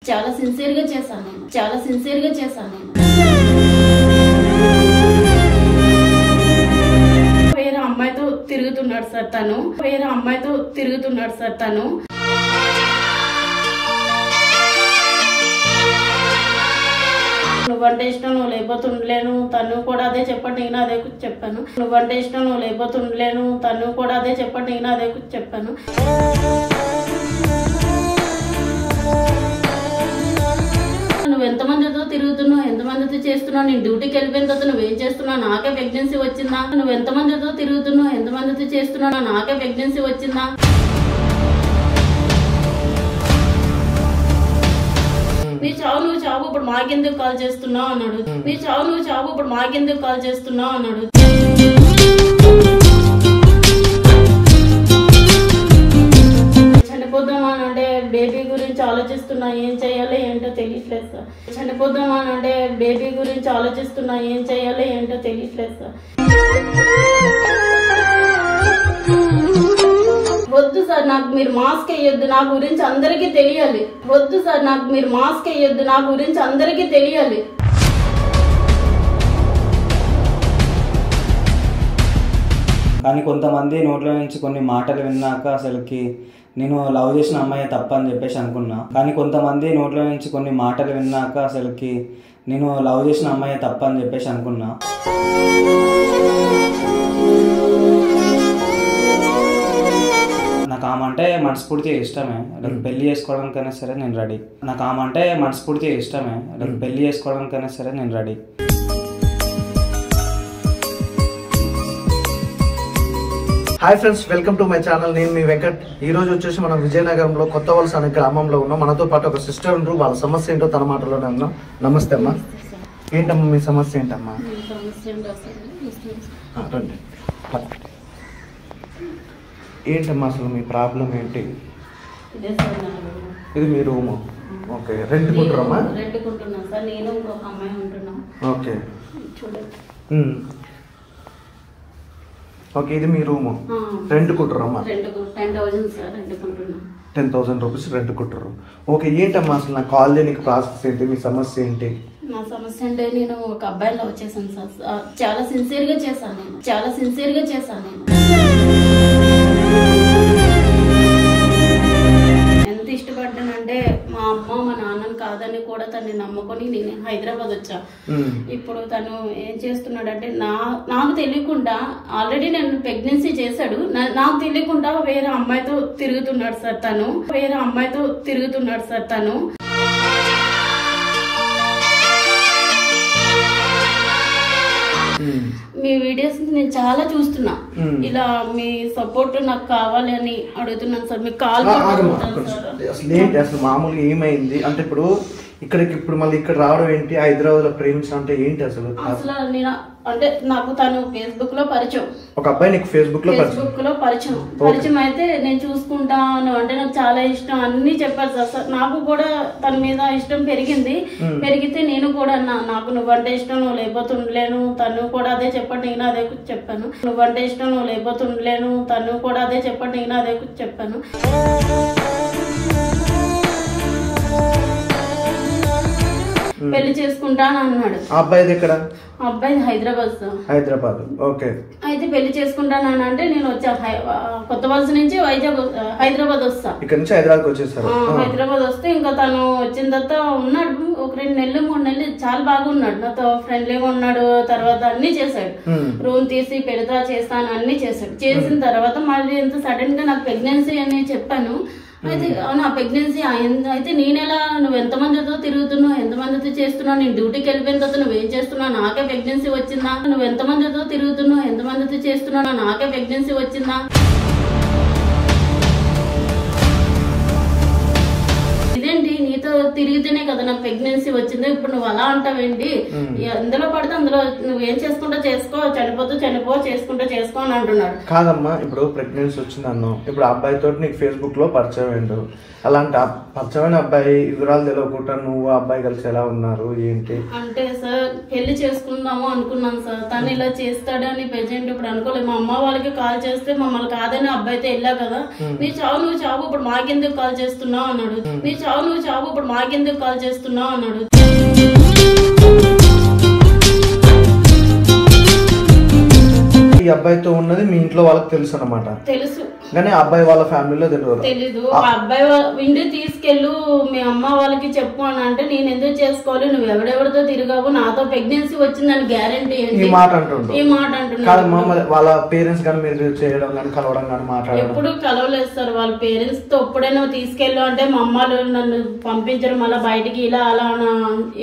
చాలా సిన్సియర్ గా చేశాను నేను వేరే అమ్మాయితో తిరుగుతున్నాడు సార్ తను నువ్వంటే ఇష్టం, నువ్వు లేకపోతే ఉండలేను, తను కూడా అదే చెప్పండి, నేను అదే చెప్పాను. నువ్వంటే ఇష్టం, నువ్వు లేకపోతే ఉండలేను, తను కూడా అదే చెప్పండి, నేను అదే చెప్పాను. నువ్వు ఎంతమందితో తిరుగుతున్నావు, ఎంతమందితో చేస్తున్నావు, నేను డ్యూటీకి వెళ్ళిపోయిన తర్వాత నువ్వేం చేస్తున్నావు, నాకే ప్రెగ్నెన్సీ వచ్చిందా? నువ్వు ఎంతమందితో తిరుగుతున్నావు, ఎంతమందితో చేస్తున్నావు, నాకే ప్రెగ్నెన్సీ వచ్చిందా? నీ చావు నువ్వు చావు ఇప్పుడు మాకెందుకు కాల్ చేస్తున్నావు అన్నాడు. నీ చావు నువ్వు చావు ఇప్పుడు మాకెందుకు కాల్ చేస్తున్నావు అన్నాడు. చనిపోద్దామనంటే బేబీ గురించి ఆలోచిస్తున్నా, ఏం చెయ్యాలో ఏంటో తెలియట్లేదు సార్. చనిపోద్దామనంటే బేబీ గురించి ఆలోచిస్తున్నా, ఏం చెయ్యాలో ఏంటో తెలియట్లేదు సార్. వద్దు సార్, నాకు మీరు మాస్క్ వేయొద్దు, నా గురించి అందరికీ తెలియాలి. వద్దు సార్, నాకు మీరు మాస్క్ వేయొద్దు, నా గురించి అందరికీ తెలియాలి. కానీ కొంతమంది నోట్లో నుంచి కొన్ని మాటలు విన్నాక అసలుకి నేను లవ్ చేసిన అమ్మాయి తప్ప అని చెప్పేసి అనుకున్నా. కానీ కొంతమంది నోట్లో నుంచి కొన్ని మాటలు విన్నాక అసలుకి నేను లవ్ చేసిన అమ్మాయి తప్ప అని చెప్పేసి అనుకున్నా. నాకు ఆమె అంటే మనస్ఫూర్తిగా ఇష్టమే, పెళ్లి చేసుకోవడానికైనా సరే నేను రెడీ. నాకు ఆమె అంటే మనస్ఫూర్తిగా ఇష్టమే, పెళ్లి చేసుకోవడానికైనా సరే నేను ready. Hi friends, welcome to my channel. నేను మీ వెంకట్. ఈ రోజు వచ్చేసి మనం విజయనగరంలో కొత్త వలస అనే గ్రామంలో ఉన్నాం. మనతో పాటు ఒక సిస్టర్ ఉంటారు. వాళ్ళ సమస్య ఏంటో తన మాటలోనే ఉన్నాం. నమస్తే అమ్మా. ఏంటమ్మా మీ సమస్య ఏంటమ్మా? ఏంటమ్మా అసలు మీ ప్రాబ్లం ఏంటి? ఇది మీ రూము. ఓకే, రెంట్కుంటున్నామా? రెంట్కుంటున్నాం సార్, నేను ఇంకొక అమ్మాయి ఉంటున్నాం. ఓకే చూడండి. ఓకే, ఇది మీ రూము. రెంట్కుంటున్నామా? 10,000 సార్ రెంట్కుంటున్నాం. 10,000 రూపీస్ రెంట్కుంటారు. ఓకే, ఏంటమ్మా అసలు నాకు కాల్ చేయడానికి ప్రాసెస్ ఏంటి? మీ సమస్య ఏంటి? నా సమస్య అంటే నేను ఒక అబ్బాయిలో వచ్చేసాను సార్. చాలా సిన్సియర్ గా చేశాను నేను. ఎంత ఇష్టపడ్డానంటే మా అమ్మ మా నాన్నని కాదని కూడా తనని నమ్ముకొని నేను హైదరాబాద్ వచ్చా. ఇప్పుడు తను ఏం చేస్తున్నాడంటే నాకు తెలియకుండా ఆల్రెడీ నేను ప్రెగ్నెన్సీ చేశాడు. నాకు తెలియకుండా వేరే అమ్మాయితో తిరుగుతున్నాడు సార్ తను. మీ వీడియోస్ నేను చాలా చూస్తున్నా. ఇలా మీ సపోర్ట్ నాకు కావాలి అని అడుగుతున్నాను సార్. మీకు కాల్ అసలు మామూలుగా ఏమైంది అంటే ఇప్పుడు మళ్ళీ ఇక్కడ రావడం ఏంటి? హైదరాబాద్ లో ప్రేమించడం అంటే ఏంటి అసలు? నేను అంటే నాకు తను ఫేస్బుక్ లో పరిచయం. ఒక అబ్బాయి నీకు ఫేస్బుక్ లో పరిచయం అయితే నేను చూసుకుంటాను అంటే నాకు చాలా ఇష్టం అన్ని చెప్పారు సార్. నాకు కూడా తన మీద ఇష్టం పెరిగితే నేను కూడా నాకు నువ్వంటే ఇష్టం, నువ్వు లేకపోతే ఉండలేను, తను కూడా అదే చెప్పండి, నేను అదే చెప్పాను. నువ్వంటే ఇష్టం, నువ్వు లేకపోతే ఉండలేను, తను కూడా అదే చెప్పండి, నేను అదే చెప్పాను. పెళ్లి చేసుకుంటాను అన్నాడు. అబ్బాయి ఎక్కడ? అబ్బాయి హైదరాబాద్. ఓకే. అయితే పెళ్లి చేసుకుంటాను అంటే నేను వచ్చా కొత్త వలస నుంచి హైదరాబాద్ వస్తా. ఇక్కడ నుంచి హైదరాబాద్ వచ్చేసారు. హైదరాబాద్ వస్తే ఇంకా తను వచ్చిన తర్వాత ఉన్నాడు ఒక 2 నెలలు 3 నెలలు చాలా బాగున్నాడు, నాతో ఫ్రెండ్లీగా ఉన్నాడు. తర్వాత అన్ని చేశాడు, రూమ్ తీసి పెడతా చేస్తాను అన్ని చేశాడు. చేసిన తర్వాత మళ్ళీ ఎంత సడన్ గా నాకు ప్రెగ్నెన్సీ అని చెప్పాను. అయితే నా ప్రెగ్నెన్సీ అయితే నేనెలా, నువ్వు ఎంతమందితో తిరుగుతున్నావు, ఎంతమందితో చేస్తున్నావు, నేను డ్యూటీకి వెళ్ళిపోయిన తర్వాత నువ్వేం చేస్తున్నావు, నాకే ప్రెగ్నెన్సీ వచ్చిందా? నువ్వు ఎంతమందితో తిరుగుతున్నావు, ఎంతమందితో చేస్తున్నావు, నాకే ప్రెగ్నెన్సీ వచ్చిందా? ఇదేంటి, నీతో తిరిగితేనే కదా నాకు ప్రెగ్నెన్సీ వచ్చింది, ఇప్పుడు నువ్వు అలా అంటావేంటి? ఎందులో పడితే అందులో నువ్వేం చేసుకుంటా చేసుకో, చనిపో చేసుకో అని అంటున్నాడు. కాదమ్మా, ఇప్పుడు ప్రెగ్నెన్సీ వచ్చింది అన్నావు. ఇప్పుడు అబ్బాయితో నీకు ఫేస్బుక్ లో పరిచయం ఏంటో, అలాంటి పచ్చమైన అబ్బాయి వివరాలు తెలియకుండా నువ్వు అబ్బాయి కలిసి ఎలా ఉన్నారు ఏంటి అంటే సార్ పెళ్లి చేసుకుందాము అనుకున్నాను సార్. తను ఇలా చేస్తాడని ప్రెజెంట్ ఇప్పుడు అనుకోలేదు. మా అమ్మ వాళ్ళకి కాల్ చేస్తే మమ్మల్ని కాదని అబ్బాయితో వెళ్ళా కదా, నీ చావు నువ్వు చావు ఇప్పుడు మాకెందుకు కాల్ చేస్తున్నావు అన్నాడు. నీ చావు నువ్వు చావు ఇప్పుడు మాకెందుకు కాల్ చేస్తున్నావు అన్నాడు. ఈ అబ్బాయితో ఉన్నది మీ ఇంట్లో వాళ్ళకి తెలుసు అన్నమాట. తెలుసు కానీ అబ్బాయి వాళ్ళ ఫ్యామిలీలో తెలీదు. ఆ అబ్బాయి ఇంటికి తీసుకెళ్ళు మీ అమ్మ వాళ్ళకి చెప్పు అని అంటే నేను ఎందుకు చేసుకోవాలి, నువ్వు ఎవడెవరితో తిరిగావు, నాతో ప్రెగ్నెన్సీ వచ్చిందని గ్యారంటీ ఈ మాట అంటున్నాడు. వాళ్ళ పేరెంట్స్ కానీ మీరు చేయడం కానీ కలవడం కానీ మాట్లాడడం ఎప్పుడు కలవలేదు సార్. వాళ్ళ పేరెంట్స్ తో ఎప్పుడైనా తీసుకెళ్ళు అంటే మా అమ్మలు నన్ను పంపించడం మళ్ళీ బయటికి ఇలా అలా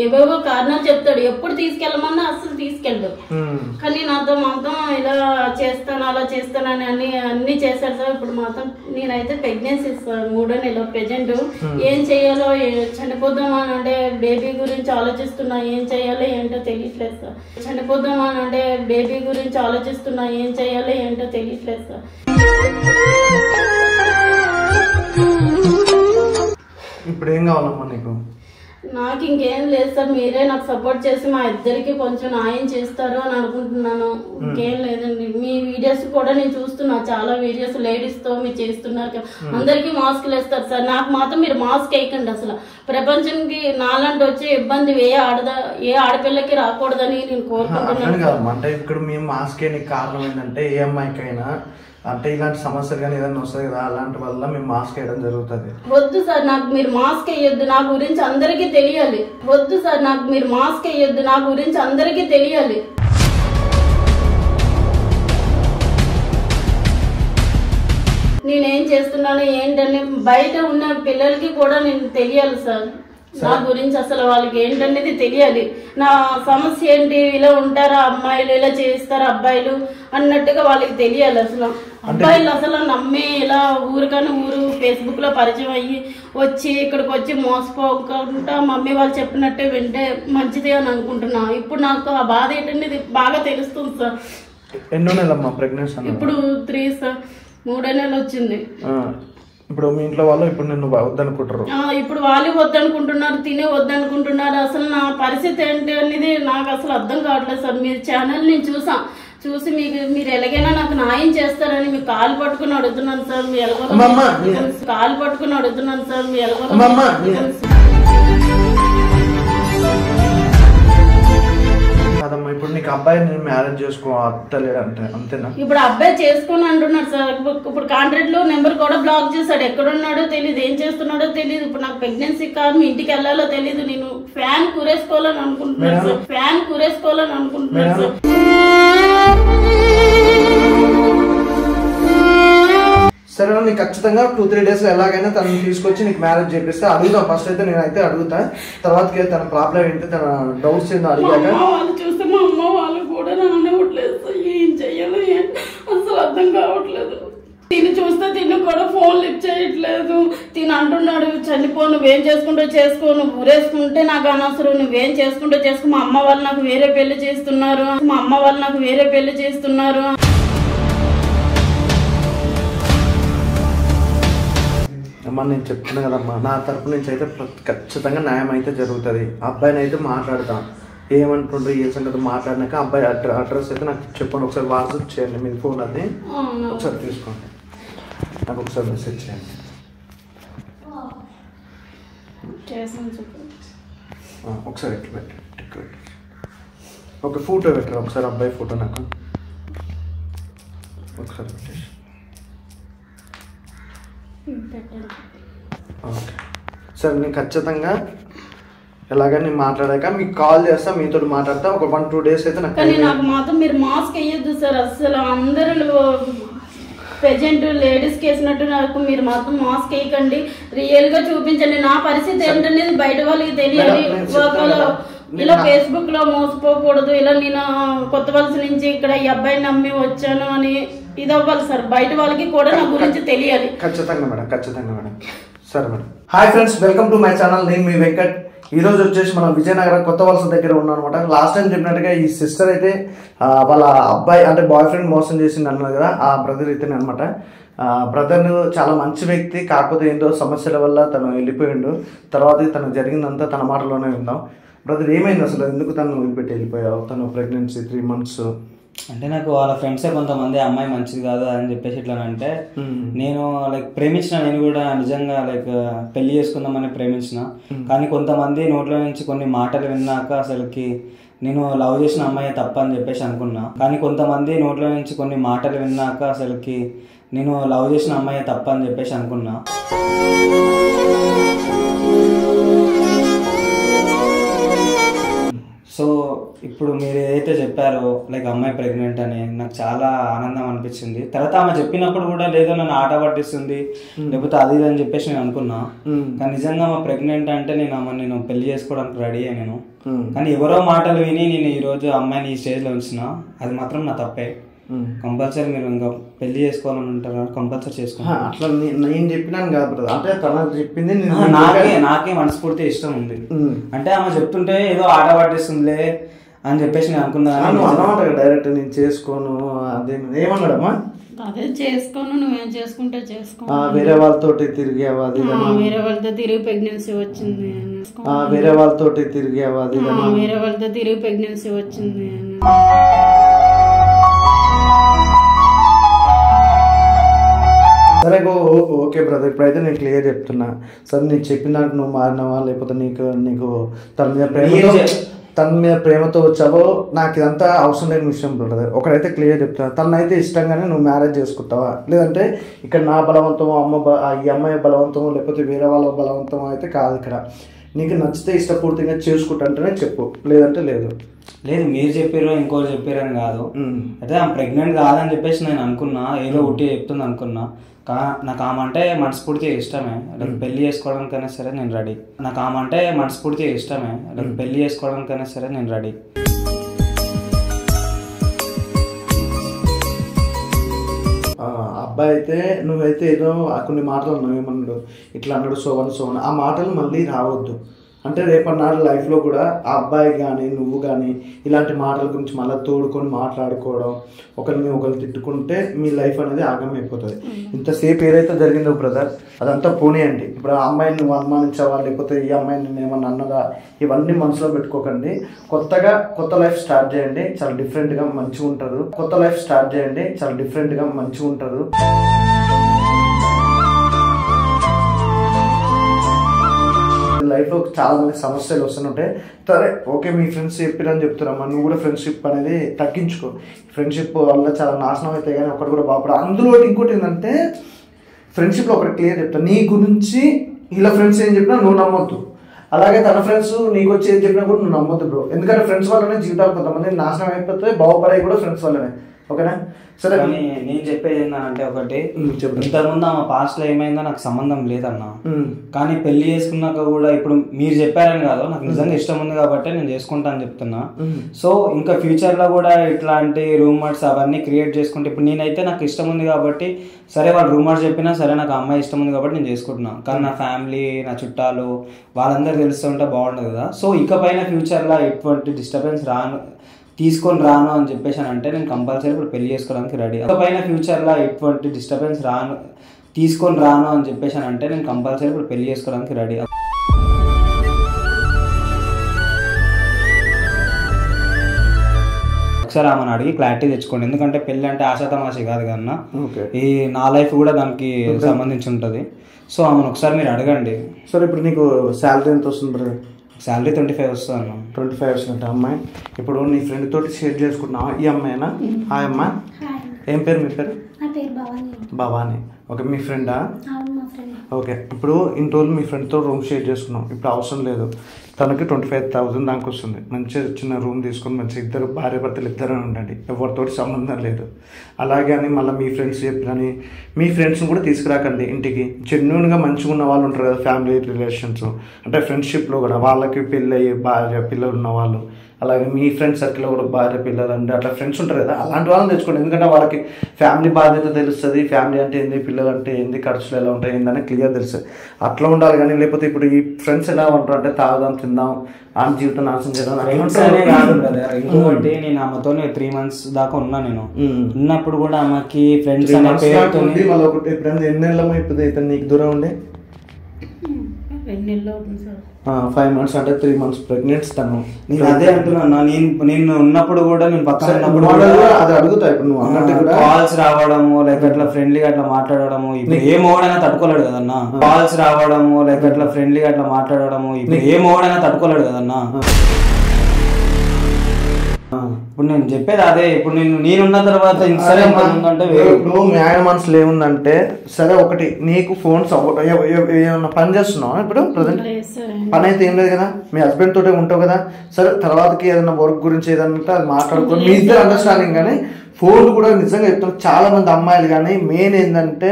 ఏవేవో కారణాలు చెప్తాడు. ఎప్పుడు తీసుకెళ్ళమన్నా అసలు తీసుకెళ్ళడు. కానీ నాతో మాత్రం ఇలా చేస్తాను అలా చేస్తానని అన్ని చేశాడు సార్. ఇప్పుడు మాత్రం నేనైతే ప్రెగ్నెన్సీ సార్ 3వ నెల ప్రెజెంట్. ఏం చెయ్యాలో చనిపోదామా అని అంటే బేబీ గురించి ఆలోచిస్తున్నా, ఏం చెయ్యాలో ఏంటో తెలియట్లేదు సార్. చనిపోదామా అని అంటే బేబీ గురించి ఆలోచిస్తున్నా, ఏం చెయ్యాలో ఏంటో తెలియట్లేదు సార్. ఇప్పుడు ఏం కావాలమ్మా నీకు? నాకు ఇంకేం లేదు సార్. మీరే నాకు సపోర్ట్ చేసి మా ఇద్దరికి కొంచెం న్యాయం చేస్తారు అని అనుకుంటున్నాను. ఇంకేం లేదండి. మీ వీడియోస్ కూడా నేను చూస్తున్నా, చాలా వీడియోస్ లేడీస్ తో మీరు చేస్తున్నారు. అందరికి మాస్కులు వేస్తారు సార్. నాకు మాత్రం మీరు మాస్క్ వేయకండి. అసలు ప్రపంచానికి నాలాంటి వచ్చే ఇబ్బంది ఏ ఆడపిల్లకి రాకూడదని నేను కోరుకుంటున్నాను. అంటే ఇక్కడ మేము మాస్క్ వేయడానికి కారణం ఏంటంటే ఏ అమ్మాయికైనా అంటే ఇలాంటి సమస్యలు కానీ ఏదైనా వస్తుంది కదా, అలాంటి వల్ల మేము మాస్క్ వేయడం జరుగుతుంది. వద్దు సార్, నాకు మీరు మాస్క్ వేయొద్దు, నా గురించి అందరికీ తెలియాలి. వద్దు సార్, నాకు మీరు మాస్క్ వేయొద్దు, నా గురించి అందరికీ తెలియాలి. నేనేం చేస్తున్నాను ఏంటని బయట ఉన్న పిల్లలకి కూడా నేను తెలియాలి సార్. నా గురించి అసలు వాళ్ళకి ఏంటనేది తెలియాలి. నా సమస్య ఏంటి, ఇలా ఉంటారా అమ్మాయిలు, ఇలా చేస్తారా అబ్బాయిలు అన్నట్టుగా వాళ్ళకి తెలియాలి. అసలు అబ్బాయిలు అసలు నమ్మి ఇలా ఊరికన్నా ఊరు ఫేస్బుక్ లో పరిచయం అయ్యి వచ్చి ఇక్కడికి వచ్చి మోసపోకుండా మమ్మీ వాళ్ళు చెప్పినట్టే వింటే మంచిది అని అనుకుంటున్నా. ఇప్పుడు నాకు ఆ బాధ ఏంటనేది బాగా తెలుస్తుంది సార్. ఎన్నో నెలమ్మా ప్రెగ్నెన్సీ? ఇప్పుడు 3 సార్, 3వ నెల వచ్చింది. ఇప్పుడు మీ ఇంట్లో వాళ్ళు ఇప్పుడు నిన్ను వద్దనుకుంటారు? ఇప్పుడు వాళ్ళు వద్దనుకుంటున్నారు, తినే వద్దనుకుంటున్నారు. అసలు నా పరిస్థితి ఏంటి అనేది నాకు అసలు అర్థం కావట్లేదు సార్. మీ ఛానల్ నేను చూసి మీరు ఎలాగైనా నాకు న్యాయం చేస్తారని మీకు కాలు పట్టుకుని అడుగుతున్నాను సార్. మీ ఎలాగో కాలు పట్టుకుని అడుగుతున్నాను సార్. మీ ఎలాగో కాదమ్మా, ఇప్పుడు నీకు అబ్బాయి నేను మ్యారేజ్ చేసుకోలేడు అంటే అంతేనా? ఇప్పుడు అబ్బాయి చేసుకుని అంటున్నాడు సార్. ఇప్పుడు కాంట్రాక్ట్ లో నెంబర్ కూడా బ్లాక్ చేశాడు. ఎక్కడున్నాడో తెలియదు, ఏం చేస్తున్నాడో తెలియదు. ఇప్పుడు నాకు ప్రెగ్నెన్సీ కాదు, మీ ఇంటికి వెళ్ళాలో తెలియదు. నేను ఫ్యాన్ కురేసుకోవాలని అనుకుంటున్నాను సార్. ఫ్యాన్ కురేసుకోవాలని అనుకుంటున్నాను సార్. సరే, నీకు ఖచ్చితంగా 2-3 days ఎలాగైనా తనని తీసుకొచ్చి నీకు మ్యారేజ్ చేపిస్తే అడుగుతాం. ఫస్ట్ అయితే నేనైతే అడుగుతా, తర్వాతకి తన ప్రాబ్లం ఏంటి, తన డౌట్స్ ఏంటో అడిగాక చూస్తే మా అమ్మ వాళ్ళు కూడా రానివ్వట్లేదు సార్. ఏం చెయ్యాలో అసలు అర్థం కావట్లేదు. తిని చూస్తే తిని కూడా ఫోన్ లిఫ్ట్ చేయట్లేదు. తిని అంటున్నాడు చనిపో, నువ్వేం చేసుకుంటూ చేసుకో, నువ్వు ఊరేసుకుంటే నాకు అనవసరం, నువ్వేం చేసుకుంటూ చేసుకో, మా అమ్మ వాళ్ళు నాకు వేరే పెళ్లి చేస్తున్నారు. అమ్మా నేను చెప్తున్నా కదమ్మా, నా తరపు నుంచి అయితే ఖచ్చితంగా న్యాయం అయితే జరుగుతుంది. అబ్బాయిని అయితే మాట్లాడతాం, ఏమంటుండ్రు ఏ సంగతి మాట్లాడినాక అబ్బాయి అడ్రస్ అయితే నాకు చెప్పండి. ఒకసారి వాట్సాప్ చేయండి, మీ ఫోన్ అది ఒకసారి తీసుకోండి, నాకు ఒకసారి మెసేజ్ చేయండి. ఒకసారి ఎట్లా పెట్టి ఒక ఫోటో పెట్టరు, ఒకసారి అబ్బాయి ఫోటో నాకు ఒకసారి పెట్టేసి. ఓకే సార్, నేను ఖచ్చితంగా ఎలాగని మాట్లాడాక మీకు కాల్ చేస్తా, మీతో మాట్లాడతా. ఒక 1-2 days అయితే నాకు మాత్రం మీరు మాస్క్ వేయొద్దు సార్. అసలు అందరూ ప్రెజెంట్ లేడీస్ వేసినట్టు నాకు మీరు మాత్రం మాస్క్ వేయకండి. రియల్ గా చూపించండి. నా పరిస్థితి ఏంటనేది బయట వాళ్ళకి తెలియాలి. ఇలా ఫేస్బుక్ లో మోసపోకూడదు. ఇలా నేను కొత్త వలస నుంచి ఇక్కడ ఈ అబ్బాయిని నమ్మి వచ్చాను అని ఇది అవ్వాలి సార్. బయట వాళ్ళకి కూడా నా గురించి తెలియాలి. ఖచ్చితంగా మేడం, ఖచ్చితంగా మేడం. సరే madam. Hi friends, welcome to my channel. నేను మీ వెంకట్. ఈ రోజు వచ్చేసి మనం విజయనగరం కొత్త వలస దగ్గర ఉన్నాం అనమాట. లాస్ట్ టైం చెప్పినట్టుగా ఈ సిస్టర్ అయితే వాళ్ళ అబ్బాయి అంటే బాయ్ ఫ్రెండ్ మోసం చేసింది అన్నారు కదా, ఆ బ్రదర్ అయితేనే అనమాట. బ్రదర్ చాలా మంచి వ్యక్తి, కాకపోతే ఏంటో సమస్యల వల్ల తను వెళ్ళిపోయిండు. తర్వాత తను జరిగిందంతా తన మాటలోనే విందాం. బ్రదర్ ఏమైంది అసలు, ఎందుకు తను వదిలిపెట్టి వెళ్ళిపోయావు? తను ప్రెగ్నెన్సీ 3 months. అంటే నాకు వాళ్ళ ఫ్రెండ్సే కొంతమంది అమ్మాయి మంచిది కాదు అని చెప్పేసి ఇట్లా అంటే నేను లైక్ ప్రేమించిన, నేను కూడా నిజంగా లైక్ పెళ్లి చేసుకుందామని ప్రేమించిన. కానీ కొంతమంది నోట్ల నుంచి కొన్ని మాటలు విన్నాక అసలుకి నేను లవ్ చేసిన అమ్మాయి తప్ప అని చెప్పేసి అనుకున్నా. కానీ కొంతమంది నోట్ల నుంచి కొన్ని మాటలు విన్నాక అసలుకి నేను లవ్ చేసిన అమ్మాయి తప్ప అని చెప్పేసి అనుకున్నా. సో ఇప్పుడు మీరు ఏదైతే చెప్పారో లైక్ అమ్మాయి ప్రెగ్నెంట్ అని, నాకు చాలా ఆనందం అనిపించింది. తర్వాత ఆమె చెప్పినప్పుడు కూడా లేదో నన్ను ఆట పట్టిస్తుంది లేకపోతే అది అని చెప్పేసి నేను అనుకున్నా. కానీ నిజంగా ఆమె ప్రెగ్నెంట్ అంటే నేను పెళ్లి చేసుకోవడానికి రెడీ నేను. కానీ ఎవరో మాటలు విని నేను ఈరోజు అమ్మాయిని ఈ స్టేజ్లో ఉంచిన, అది మాత్రం నా తప్పే. కంపల్సరీ మీరు ఇంకా పెళ్లి చేసుకోవాలని ఉంటారు, కంపల్సరీ చేసుకోవాలి. అట్లా నేను చెప్పినాను కాదు, అంటే తన చెప్పింది నాకే మనస్ఫూర్తి ఇష్టం ఉంది. అంటే ఆమె చెప్తుంటే ఏదో ఆట పట్టిస్తుందిలే అని చెప్పేసి నేను అనుకున్నాను. డైరెక్ట్ నేను చేసుకోను అదే ఏమన్నాడమ్మా? అదే చేసుకోను, నువ్వేం చేసుకుంటే చేసుకో. వేరే వాళ్ళతోటి తిరిగావా? వేరే వాళ్ళతో తిరిగి ప్రెగ్నెన్సీ వచ్చింది. వేరే వాళ్ళతోటి తిరిగావా? వేరే వాళ్ళతో తిరిగి ప్రెగ్నెన్సీ వచ్చింది. సరే ఓకే బ్రదర్, ఇప్పుడైతే నేను క్లియర్ చెప్తున్నా. సరే నీకు చెప్పిన దానికి నువ్వు మారినావా, లేకపోతే నీకు తన మీద ప్రేమతో వచ్చావో నాకు ఇదంతా అవసరం లేని విషయం బ్రదర్. ఒకడైతే క్లియర్ చెప్తున్నా, తనైతే ఇష్టంగానే నువ్వు మ్యారేజ్ చేసుకుంటావా, లేదంటే ఇక్కడ నా బలవంతమో ఈ అమ్మాయి బలవంతమో లేకపోతే వేరే వాళ్ళ బలవంతమో అయితే కాదు. ఇక్కడ నీకు నచ్చితే ఇష్టపూర్తిగా చేసుకుంటుంటేనే చెప్పు, లేదంటే లేదు. లేదు మీరు చెప్పారు ఇంకోటి చెప్పారని కాదు. అయితే ఆమె ప్రెగ్నెంట్ కాదని చెప్పేసి నేను అనుకున్నా, ఏదో ఒకటి చెప్తుంది అనుకున్నా. నాకు ఆమె అంటే మనస్ఫూర్తిగా ఇష్టమే, పెళ్లి చేసుకోవడానికైనా సరే నేను రెడీ. నాకు ఆమె అంటే మనస్ఫూర్తిగా ఇష్టమే, పెళ్లి చేసుకోవడానికైనా సరే నేను రెడీ. అబ్బాయి అయితే నువ్వైతే ఏదో కొన్ని మాటలు అన్నావు, ఏమన్నాడు ఇట్లా అన్నాడు సోవన్ ఆ మాటలు మళ్ళీ రావద్దు. అంటే రేపన్నాడు లైఫ్లో కూడా ఆ అబ్బాయి కానీ నువ్వు కానీ ఇలాంటి మాటల గురించి మళ్ళీ తోడుకొని మాట్లాడుకోవడం, ఒకరిని తిట్టుకుంటే మీ లైఫ్ అనేది ఆగమైపోతుంది. ఇంతసేపు ఏదైతే జరిగిందో బ్రదర్ అదంతా పోనీయండి. ఇప్పుడు ఆ అమ్మాయిని నువ్వు అనుమానించావా, లేకపోతే ఈ అమ్మాయిని నేను ఏమన్నా అన్నదా, ఇవన్నీ మనసులో పెట్టుకోకండి. కొత్త లైఫ్ స్టార్ట్ చేయండి, చాలా డిఫరెంట్గా మంచిగా ఉంటారు. కొత్త లైఫ్ స్టార్ట్ చేయండి, చాలా డిఫరెంట్గా మంచిగా ఉంటారు. లైఫ్లో చాలా మంది సమస్యలు వస్తుంటాయి. సరే ఓకే, మీ ఫ్రెండ్స్ చెప్పిరని చెప్తున్నామ్మా, నువ్వు కూడా ఫ్రెండ్షిప్ అనేది తగ్గించుకో. ఫ్రెండ్షిప్ వల్ల చాలా నాశనం అవుతాయి, కానీ ఒకటి కూడా బాగుపడ. అందులో ఇంకోటి ఏంటంటే ఫ్రెండ్షిప్లో ఒకటి క్లియర్ చెప్తాను, నీ గురించి ఇలా ఫ్రెండ్స్ ఏం చెప్పినా నువ్వు నమ్మొద్దు, అలాగే తన ఫ్రెండ్స్ నీకు వచ్చి ఏం చెప్పినా కూడా నువ్వు నమ్మొద్దు బ్రో. ఎందుకంటే ఫ్రెండ్స్ వల్లనే జీవితాలు కొంతమంది నాశనం అయిపోతాయి, బాగుపడాయి కూడా ఫ్రెండ్స్ వల్లనే. ఓకేనా? సరే నేను చెప్పేది ఏంటంటే ఒకటి, ఇంతకుముందు ఆమె పాస్ట్ లో ఏమైందో నాకు సంబంధం లేదన్నా. కానీ పెళ్లి చేసుకున్నాక కూడా ఇప్పుడు మీరు చెప్పారని కాదు, నాకు నిజంగా ఇష్టం ఉంది కాబట్టి నేను చేసుకుంటా అని చెప్తున్నా. సో ఇంకా ఫ్యూచర్ లో కూడా ఇట్లాంటి రూమర్స్ అవన్నీ క్రియేట్ చేసుకుంటే, ఇప్పుడు నేనైతే నాకు ఇష్టం ఉంది కాబట్టి సరే వాళ్ళు రూమర్స్ చెప్పినా సరే నాకు అమ్మాయి ఇష్టం ఉంది కాబట్టి నేను చేసుకుంటున్నా. కానీ నా ఫ్యామిలీ, నా చుట్టాలు వాళ్ళందరూ తెలుస్తుంటే బాగుండదు కదా. సో ఇకపైన ఫ్యూచర్ లో ఎటువంటి డిస్టర్బెన్స్ తీసుకొని రాను అని చెప్పేసి అంటే నేను కంపల్సరీ ఇప్పుడు పెళ్లి చేసుకోవడానికి రెడీ. పైన ఫ్యూచర్లో ఎటువంటి డిస్టర్బెన్స్ తీసుకొని రాను అని చెప్పేసి అంటే నేను కంపల్సరీ ఇప్పుడు పెళ్లి చేసుకోవడానికి రెడీ. ఒకసారి ఆమెను అడిగి క్లారిటీ తెచ్చుకోండి, ఎందుకంటే పెళ్లి అంటే ఆశాతమాషి కాదు కన్నా, ఈ నా లైఫ్ కూడా దానికి సంబంధించి ఉంటుంది. సో ఆమెను ఒకసారి మీరు అడగండి. సరే ఇప్పుడు నీకు శాలరీ ఎంత వస్తుంది? శాలరీ 25 వస్తుంది అన్న. 25 వస్తుంది. అమ్మాయి ఇప్పుడు నీ ఫ్రెండ్ తోటి షేర్ చేసుకుంటున్నావా? ఈ అమ్మాయినా? హాయ్ అమ్మా, ఏం పేరు మీ పేరు? భవానీ. ఓకే, మీ ఫ్రెండా? ఓకే, ఇప్పుడు ఇన్ని రోజులు మీ ఫ్రెండ్తో రూమ్ షేర్ చేసుకున్నాం, ఇప్పుడు అవసరం లేదు. తనకి 25,000 దానికి వస్తుంది. మంచిగా చిన్న రూమ్ తీసుకొని మంచిగా ఇద్దరు భార్య భర్తలు ఇద్దరే ఉండండి, ఎవరితోటి సంబంధం లేదు. అలాగే అని మళ్ళీ మీ ఫ్రెండ్స్ చెప్పినని మీ ఫ్రెండ్స్ని కూడా తీసుకురాకండి ఇంటికి. జెన్యున్గా మంచిగా ఉన్న వాళ్ళు ఉంటారు కదా, ఫ్యామిలీ రిలేషన్స్ అంటే ఫ్రెండ్షిప్లో కూడా వాళ్ళకి పెళ్ళి అయ్యి భార్య పిల్లలు ఉన్న వాళ్ళు అలాగే మీ ఫ్రెండ్స్ సర్కిల్లో కూడా భార్య పిల్లలు అంటే అట్లా ఫ్రెండ్స్ ఉంటారు కదా, అలాంటి వాళ్ళని తెచ్చుకోండి. ఎందుకంటే వాళ్ళకి ఫ్యామిలీ బాధ్యత తెలుస్తుంది, ఫ్యామిలీ అంటే ఏంది, పిల్లలు అంటే ఏంది, ఖర్చులు ఎలా ఉంటాయి ఏందని క్లియర్ తెలుస్తుంది. అట్లా ఉండాలి. కానీ లేకపోతే ఇప్పుడు ఈ ఫ్రెండ్స్ ఎలా ఉంటారు అంటే తాగుదాం తిందాం ఆ జీవితం నాశనం చేయడం. ఇంకోటి నేను అమ్మతో 3 months దాకా ఉన్నా. నేను ఉన్నప్పుడు కూడా అమ్మకి ఫ్రెండ్స్ అనే పేరుతో మళ్ళీ ఒకటి ఎప్పుడైనా ఎన్ని నెలలు ఇప్పుడు నీకు దూరం ఉండే 5 months అంటే 3 months ప్రెగ్నెంట్ తను. నేను అదే అంటున్నా, నేను ఉన్నప్పుడు కూడా నేను పక్కన ఉన్నప్పుడు అది అడుగుతా. ఇప్పుడు నువ్వు అన్నట్టు కాల్స్ రావడము లైక్ అట్లా ఫ్రెండ్లీగా అట్లా మాట్లాడడము, ఇప్పుడు ఏ మోడైనా తట్టుకోలేడు కదన్నా. కాల్స్ రావడము లైక్ అట్లా ఫ్రెండ్లీగా అట్లా మాట్లాడడము, ఇప్పుడు ఏ మోడైనా తట్టుకోలేడు కదన్నా. ఇప్పుడు నేను చెప్పేది అదే. ఇప్పుడు నేనున్న తర్వాత ఇప్పుడు న్యాయ మనసులో ఏముందంటే, సరే ఒకటి నీకు ఫోన్స్ ఏమన్నా పని చేస్తున్నావు ఇప్పుడు ప్రజెంట్? పని అయితే ఏం లేదు కదా, మీ హస్బెండ్ తోటే ఉంటావు కదా. సరే తర్వాతకి ఏదైనా వర్క్ గురించి ఏదన్నా అది మాట్లాడుకో, మీ ఇద్దరు అండర్స్టాండింగ్. కానీ ఫోన్ కూడా నిజంగా చెప్తున్నారు చాలా మంది అమ్మాయిలు. కానీ మెయిన్ ఏంటంటే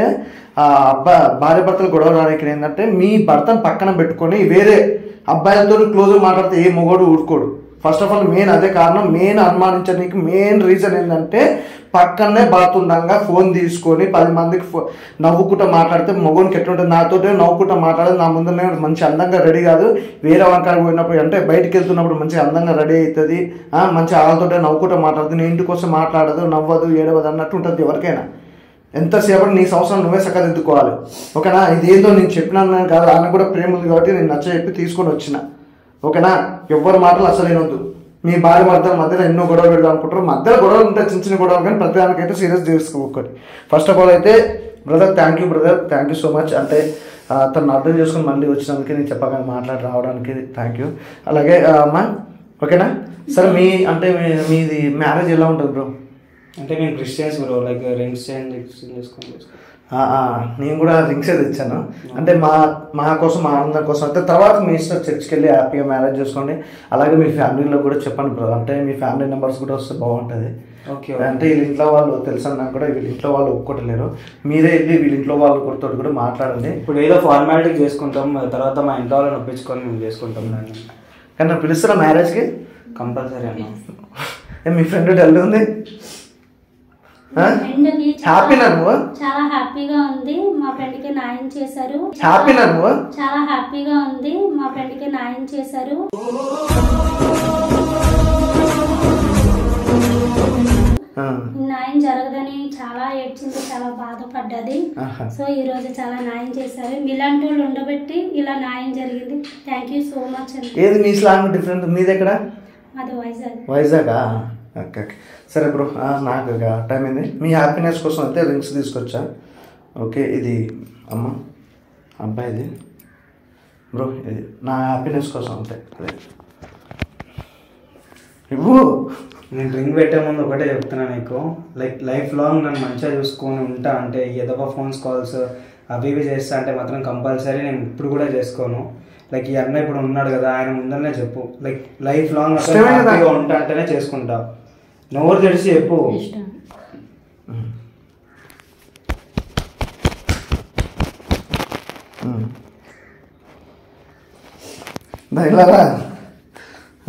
భార్య భర్తలు గొడవ రానికి ఏంటంటే, మీ భర్తను పక్కన పెట్టుకొని వేరే అబ్బాయిలతో క్లోజ్గా మాట్లాడితే ఏ మొగోడు ఊరుకోడు. ఫస్ట్ ఆఫ్ ఆల్ మెయిన్ అదే కారణం. మెయిన్ అనుమానించడానికి మెయిన్ రీజన్ ఏంటంటే, పక్కనే బాతుండగా ఫోన్ తీసుకొని 10 మందికి నవ్వుకుంటూ మాట్లాడితే మొగోనికి ఎట్లుంటుంది. నాతోటే నవ్వుకుంటూ మాట్లాడదు, నా ముందునే మంచి అందంగా రెడీ కాదు, వేరే వంకాయ పోయినప్పుడు అంటే బయటకు వెళ్తున్నప్పుడు మంచి అందంగా రెడీ అవుతుంది, మంచి వాళ్ళతోటే నవ్వుకుంటూ మాట్లాడుతుంది, నీ ఇంటి కోసం మాట్లాడదు, నవ్వదు, ఏడవదు అన్నట్టు ఉంటుంది ఎవరికైనా. ఎంతసేపటి నీ సంవత్సరం నువ్వే చక్కదిద్దుకోవాలి. ఓకేనా? ఇదేదో నేను చెప్పినాను కాదు, ఆయన కూడా ప్రేమ ఉంది కాబట్టి నేను నచ్చ చెప్పి తీసుకొని వచ్చిన. ఓకేనా? ఎవ్వరి మాటలు అసలు వినొద్దు. మీ భార్య భర్తల మధ్యలో ఎన్నో గొడవలు పెడదాం అనుకుంటారు, మధ్యలో గొడవలు ఉంటాయి, చిన్న చిన్న గొడవలు. కానీ ప్రతిదానికైతే సీరియస్ చేసుకోకూడదు. ఫస్ట్ ఆఫ్ ఆల్ అయితే brother thank you so much. అంటే తను అర్థం చేసుకుని మళ్ళీ వచ్చినందుకు నేను చెప్పగానే మాట్లాడి రావడానికి థ్యాంక్ యూ. అలాగే అమ్మా ఓకేనా? సరే మీది మ్యారేజ్ ఎలా ఉంటుంది బ్రో? అంటే మేము క్రిస్టియన్స్ బ్రో, లైక్ రింగ్స్ చేసుకొని నేను కూడా రింగ్స్ తెచ్చాను. అంటే మా కోసం, మా ఆనందం కోసం. అయితే తర్వాత మీ ఇష్టం చర్చ్కి వెళ్ళి హ్యాపీగా మ్యారేజ్ చేసుకోండి. అలాగే మీ ఫ్యామిలీలో కూడా చెప్పండి బ్రో, అంటే మీ ఫ్యామిలీ మెంబర్స్ కూడా వస్తే బాగుంటుంది. అంటే వీళ్ళ ఇంట్లో వాళ్ళు తెలుసన్నా కూడా వీళ్ళ ఇంట్లో వాళ్ళు ఒప్పుకోవట్లేరు, మీరే వెళ్ళి వీళ్ళ ఇంట్లో వాళ్ళ తోటి కూడా మాట్లాడండి. ఇప్పుడు ఏదో ఫార్మాలిటీ చేసుకుంటాం, తర్వాత మా ఇంట్లో వాళ్ళని ఒప్పించుకొని మేము చేసుకుంటాం. కానీ నేను పిలుస్తున్నా మ్యారేజ్కి కంపల్సరీ అన్న. మీ ఫ్రెండ్ డల్ ఉంది, హ్యాపీనా నువ్వు? చాలా హ్యాపీగా ఉంది, మా ఫ్రెండ్ కి న్యాయం చేశారు. హ్యాపీనా నువ్వు? చాలా హ్యాపీగా ఉంది, మా ఫ్రెండ్ కి న్యాయం చేశారు. న్యాయం జరగదని చాలా ఏడ్చింది, చాలా బాధపడ్డది. సో ఈ రోజు చాలా న్యాయం చేశారు. మీలాంటి వాళ్ళు ఉండబెట్టి ఇలా న్యాయం జరిగింది. థ్యాంక్ యూ సో మచ్ అండి. ఏది మీ స్లాంగ్ డిఫరెంట్? మీది ఎక్కడ? అది వైజాగ్. వైజాగా? ఓకే ఓకే సరే బ్రో, నాకు టైం అయింది. మీ హ్యాపీనెస్ కోసం అయితే రింగ్స్ తీసుకొచ్చా. ఓకే, ఇది అమ్మ అబ్బాయిది బ్రో, ఇది నా హ్యాపీనెస్ కోసం అంతే. అదే ఇవ్వు. నేను రింగ్ పెట్టే ముందు ఒకటే చెప్తున్నా నీకు, లైక్ లైఫ్ లాంగ్ నన్ను మంచిగా చూసుకొని ఉంటా అంటే ఏదో ఫోన్స్ కాల్స్ అవి ఇవి చేస్తా అంటే మాత్రం కంపల్సరీ నేను ఇప్పుడు కూడా చేసుకోను. లైక్ ఈ అన్న ఇప్పుడు ఉన్నాడు కదా, ఆయన ముందరనే చెప్పు, లైక్ లైఫ్ లాంగ్ హ్యాపీగా ఉంటా అంటేనే చేసుకుంటా. నోరు తెరిచి చెప్పు.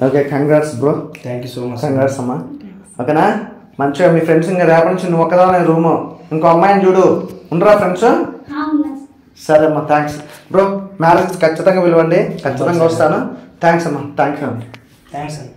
Okay, congrats bro. Thank you so much. Congrats అమ్మా. ఓకేనా? మంచిగా మీ ఫ్రెండ్స్ ఇంకా రేపటి నుంచి నువ్వు ఒక్కదానే రూము, ఇంకో అమ్మాయిని చూడు. ఉండరా ఫ్రెండ్స్? సరే అమ్మా, థ్యాంక్స్ బ్రో. మ్యారేజ్ ఖచ్చితంగా పిలవండి, ఖచ్చితంగా వస్తాను. థ్యాంక్స్ అమ్మా. థ్యాంక్స్ అండి. థ్యాంక్స్ అండి.